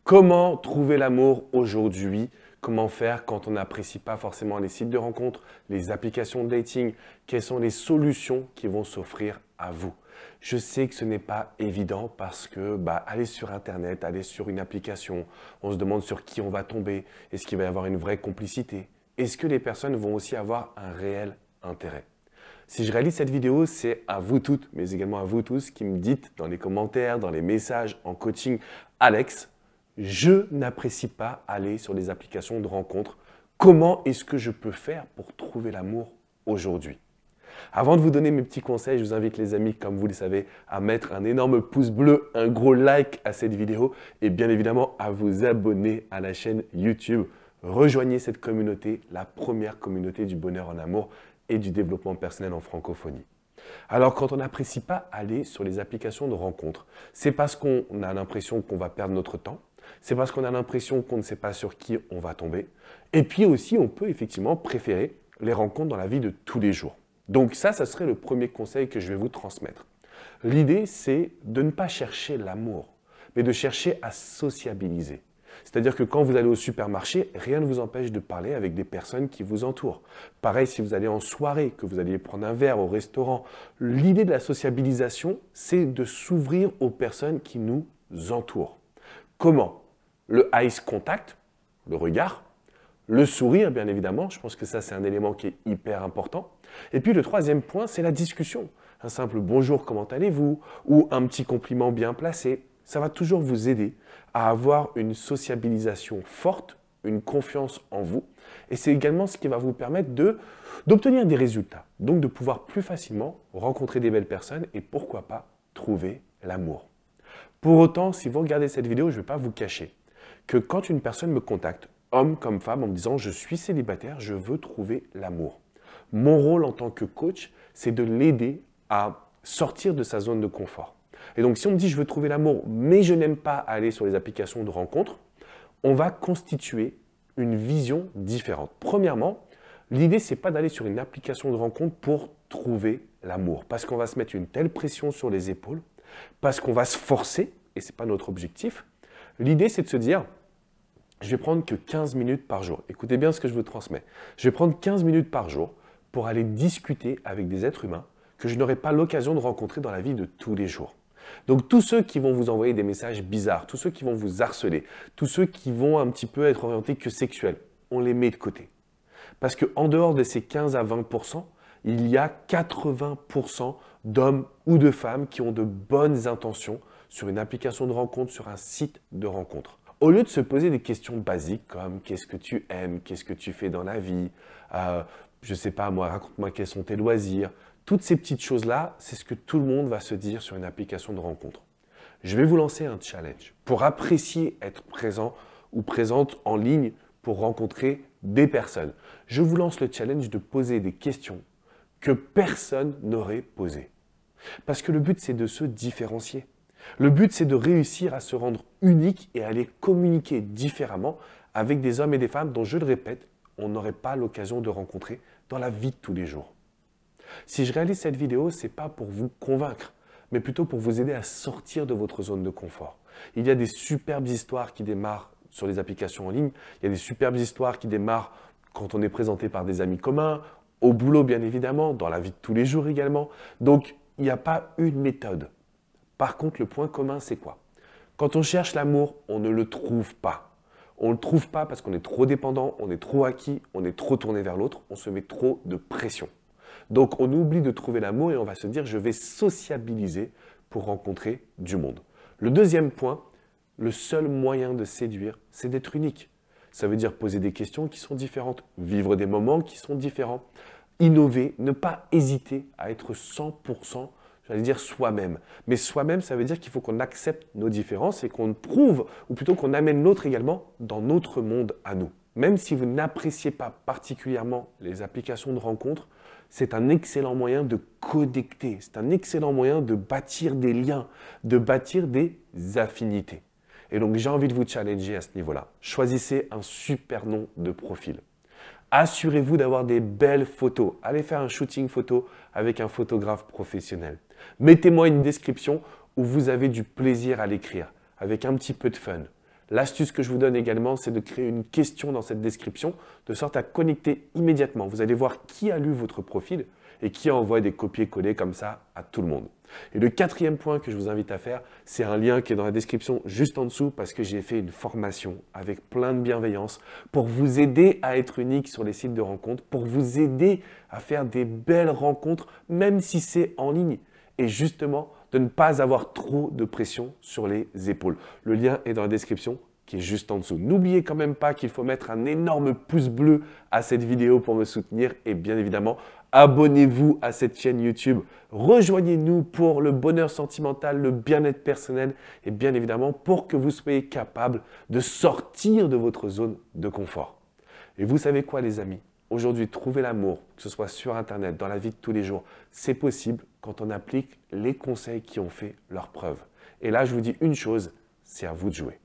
Comment trouver l'amour aujourd'hui? Comment faire quand on n'apprécie pas forcément les sites de rencontres, les applications de dating? Quelles sont les solutions qui vont s'offrir à vous? Je sais que ce n'est pas évident parce que aller sur Internet, aller sur une application, on se demande sur qui on va tomber. Est-ce qu'il va y avoir une vraie complicité? Est-ce que les personnes vont aussi avoir un réel intérêt? Si je réalise cette vidéo, c'est à vous toutes, mais également à vous tous qui me dites dans les commentaires, dans les messages, en coaching, Alex, je n'apprécie pas aller sur les applications de rencontres. Comment est-ce que je peux faire pour trouver l'amour aujourd'hui? Avant de vous donner mes petits conseils, je vous invite les amis, comme vous le savez, à mettre un énorme pouce bleu, un gros like à cette vidéo et bien évidemment à vous abonner à la chaîne YouTube. Rejoignez cette communauté, la première communauté du bonheur en amour et du développement personnel en francophonie. Alors, quand on n'apprécie pas aller sur les applications de rencontres, c'est parce qu'on a l'impression qu'on va perdre notre temps, c'est parce qu'on a l'impression qu'on ne sait pas sur qui on va tomber, et puis aussi, on peut effectivement préférer les rencontres dans la vie de tous les jours. Donc ça serait le premier conseil que je vais vous transmettre. L'idée, c'est de ne pas chercher l'amour, mais de chercher à sociabiliser. C'est-à-dire que quand vous allez au supermarché, rien ne vous empêche de parler avec des personnes qui vous entourent. Pareil, si vous allez en soirée, que vous allez prendre un verre au restaurant, l'idée de la sociabilisation, c'est de s'ouvrir aux personnes qui nous entourent. Comment? Le eye contact, le regard, le sourire, bien évidemment. Je pense que ça, c'est un élément qui est hyper important. Et puis, le troisième point, c'est la discussion. Un simple « bonjour, comment allez-vous » ou un petit compliment bien placé. Ça va toujours vous aider à avoir une sociabilisation forte, une confiance en vous. Et c'est également ce qui va vous permettre d'obtenir des résultats. Donc de pouvoir plus facilement rencontrer des belles personnes et pourquoi pas trouver l'amour. Pour autant, si vous regardez cette vidéo, je ne vais pas vous cacher que quand une personne me contacte, homme comme femme, en me disant « je suis célibataire, je veux trouver l'amour ». Mon rôle en tant que coach, c'est de l'aider à sortir de sa zone de confort. Et donc, si on me dit « je veux trouver l'amour, mais je n'aime pas aller sur les applications de rencontres », on va constituer une vision différente. Premièrement, l'idée, ce n'est pas d'aller sur une application de rencontre pour trouver l'amour, parce qu'on va se mettre une telle pression sur les épaules, parce qu'on va se forcer, et ce n'est pas notre objectif. L'idée, c'est de se dire « je vais prendre que 15 minutes par jour ». Écoutez bien ce que je vous transmets. Je vais prendre 15 minutes par jour pour aller discuter avec des êtres humains que je n'aurai pas l'occasion de rencontrer dans la vie de tous les jours. Donc tous ceux qui vont vous envoyer des messages bizarres, tous ceux qui vont vous harceler, tous ceux qui vont un petit peu être orientés que sexuels, on les met de côté. Parce qu'en dehors de ces 15 à 20%, il y a 80% d'hommes ou de femmes qui ont de bonnes intentions sur une application de rencontre, sur un site de rencontre. Au lieu de se poser des questions basiques comme « qu'est-ce que tu aimes ? Qu'est-ce que tu fais dans la vie ? Je ne sais pas moi, raconte-moi quels sont tes loisirs ?» Toutes ces petites choses-là, c'est ce que tout le monde va se dire sur une application de rencontre. Je vais vous lancer un challenge pour apprécier être présent ou présente en ligne pour rencontrer des personnes. Je vous lance le challenge de poser des questions que personne n'aurait posées. Parce que le but, c'est de se différencier. Le but, c'est de réussir à se rendre unique et à aller communiquer différemment avec des hommes et des femmes dont, je le répète, on n'aurait pas l'occasion de rencontrer dans la vie de tous les jours. Si je réalise cette vidéo, ce n'est pas pour vous convaincre, mais plutôt pour vous aider à sortir de votre zone de confort. Il y a des superbes histoires qui démarrent sur les applications en ligne, il y a des superbes histoires qui démarrent quand on est présenté par des amis communs, au boulot bien évidemment, dans la vie de tous les jours également. Donc, il n'y a pas une méthode. Par contre, le point commun, c'est quoi? Quand on cherche l'amour, on ne le trouve pas. On ne le trouve pas parce qu'on est trop dépendant, on est trop acquis, on est trop tourné vers l'autre, on se met trop de pression. Donc, on oublie de trouver l'amour et on va se dire « je vais sociabiliser pour rencontrer du monde ». Le deuxième point, le seul moyen de séduire, c'est d'être unique. Ça veut dire poser des questions qui sont différentes, vivre des moments qui sont différents, innover, ne pas hésiter à être 100%, j'allais dire soi-même. Mais soi-même, ça veut dire qu'il faut qu'on accepte nos différences et qu'on prouve, ou plutôt qu'on amène l'autre également dans notre monde à nous. Même si vous n'appréciez pas particulièrement les applications de rencontres, c'est un excellent moyen de connecter, c'est un excellent moyen de bâtir des liens, de bâtir des affinités. Et donc, j'ai envie de vous challenger à ce niveau-là. Choisissez un super nom de profil. Assurez-vous d'avoir des belles photos. Allez faire un shooting photo avec un photographe professionnel. Mettez-moi une description où vous avez du plaisir à l'écrire, avec un petit peu de fun. L'astuce que je vous donne également, c'est de créer une question dans cette description, de sorte à connecter immédiatement. Vous allez voir qui a lu votre profil et qui envoie des copier-coller comme ça à tout le monde. Et le quatrième point que je vous invite à faire, c'est un lien qui est dans la description juste en dessous parce que j'ai fait une formation avec plein de bienveillance pour vous aider à être unique sur les sites de rencontres, pour vous aider à faire des belles rencontres, même si c'est en ligne. Et justement, de ne pas avoir trop de pression sur les épaules. Le lien est dans la description qui est juste en dessous. N'oubliez quand même pas qu'il faut mettre un énorme pouce bleu à cette vidéo pour me soutenir et bien évidemment, abonnez-vous à cette chaîne YouTube. Rejoignez-nous pour le bonheur sentimental, le bien-être personnel et bien évidemment pour que vous soyez capable de sortir de votre zone de confort. Et vous savez quoi les amis? Aujourd'hui, trouver l'amour, que ce soit sur Internet, dans la vie de tous les jours, c'est possible quand on applique les conseils qui ont fait leur preuve. Et là, je vous dis une chose, c'est à vous de jouer.